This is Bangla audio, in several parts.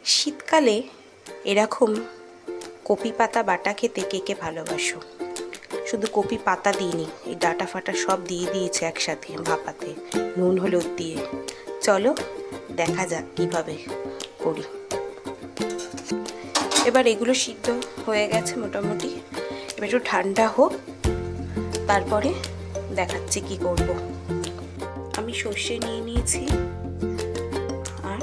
শীতকালে এরকম কপি পাতা বাটা খেতে কে কে ভালোবাসো? শুধু কপি পাতা দিইনি, এই ডাটা ফাটা সব দিয়ে দিয়েছে একসাথে ভাপাতে, নুন হলুদ দিয়ে। চলো দেখা যাক কিভাবে করি। এবার এগুলো সিদ্ধ হয়ে গেছে মোটামুটি, এবার একটু ঠান্ডা হোক, তারপরে দেখাচ্ছি কি করব। আমি সর্ষে নিয়ে নিয়েছি আর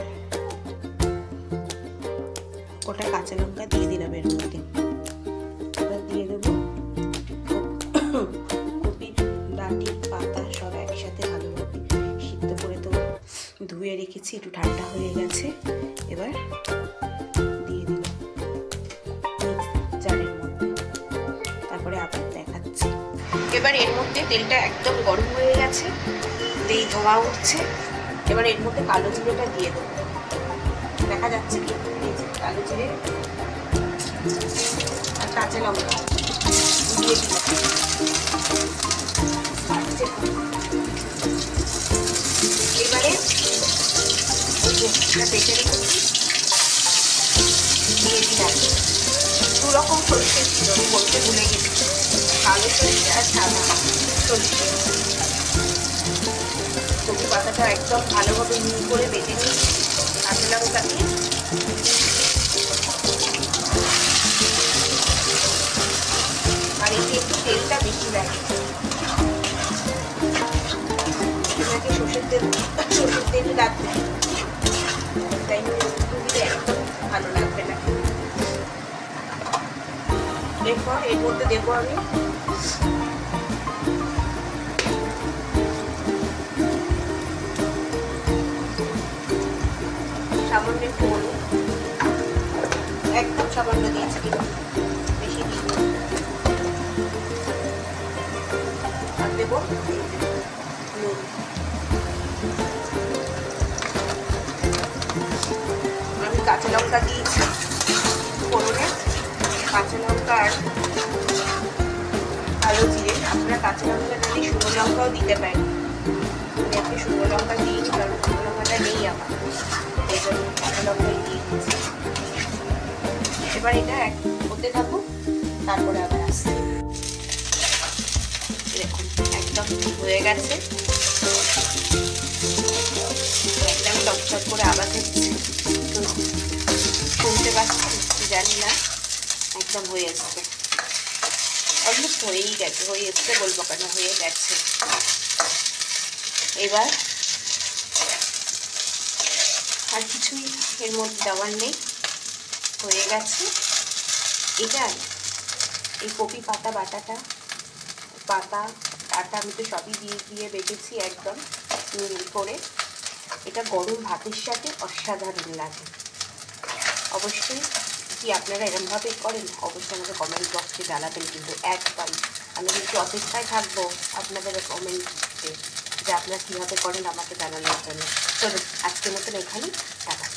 ওটা কাঁচা লঙ্কা দিয়ে দিলাম এর মধ্যে। এবার দিয়ে দেবো কপির ডাঁটি পাতা সব একসাথে ভালোভাবে সিদ্ধ করে তো ধুয়ে রেখেছি, একটু ঠান্ডা হয়ে গেছে। এবার দিয়ে দিলাম জারের মধ্যে, তারপরে আবার দেখাচ্ছি। এবার এর মধ্যে তেলটা একদম গরম হয়ে গেছে, তেল ধোঁয়া উঠছে। এবার এর মধ্যে কালো জিরেটা দিয়ে দেবো, দেখা যাচ্ছে কি কালো জিরে আর কাঁচা লঙ্কা দিয়ে দিলাম। এবারে বেটে রেখেছি দিয়ে দিলাম। দু রকম সরষে ছিল, বলতে ভুলে গেছি, কালো সরষে আর সাদা সরষে। কপি পাতাটা একদম ভালোভাবে মিহি করে বেটে নিয়েছি কাঁচা লঙ্কা দিয়ে। আর এতে একটু তেলটা বেশি লাগে, সর্ষের তেল লাগবে, তাই দিলে একদম ভালো লাগবে না। এরপর এর মধ্যে দেবো আমি সামান্য একটু হলুদ, একদম সামান্য দিয়েছি, কিন্তু বেশি দিই। আর দেবো নুন। আমি কাঁচা লঙ্কা দিয়েছি ফোড়নে, কাঁচা লঙ্কা আর কালো জিরে। আপনারা কাঁচা লঙ্কা না দিয়ে শুকনো লঙ্কাও দিতে পারেন, আমি একটু শুকনো লঙ্কা দিয়েছি কারণ শুকনো লঙ্কাটা নেই আমার, এই জন্য কাঁচা লঙ্কাই দিয়ে দিয়েছি। এবার এটা হতে থাকুক, তারপরে আবার আসছে। দেখুন একদম হয়ে গেছে, একদম চকচক করে আওয়াজ হচ্ছে, শুনতে পাচ্ছি জানি না, একদম হয়ে এসছে, অলমোস্ট হয়েই গেছে, হয়ে এসছে বলবো কেন, হয়ে গেছে। এবার আর কিছুই এর মধ্যে দেওয়ার নেই, হয়ে গেছে। এটা এই কপি পাতা বাটাটা, পাতা আটা আমি তো সবই দিয়ে বেটেছি একদম মিহি করে। এটা গরম ভাতের সাথে অসাধারণ লাগে। অবশ্যই কি আপনারা এরমভাবে করেন? অবশ্যই আমাকে কমেন্ট বক্সে জানাবেন, কিন্তু একবার আমি কিন্তু অপেক্ষায় থাকবো আপনাদের কমেন্টে যে আপনারা কীভাবে করেন আমাকে জানানোর জন্য। চলুন আজকের মতন এখানেই টাটা।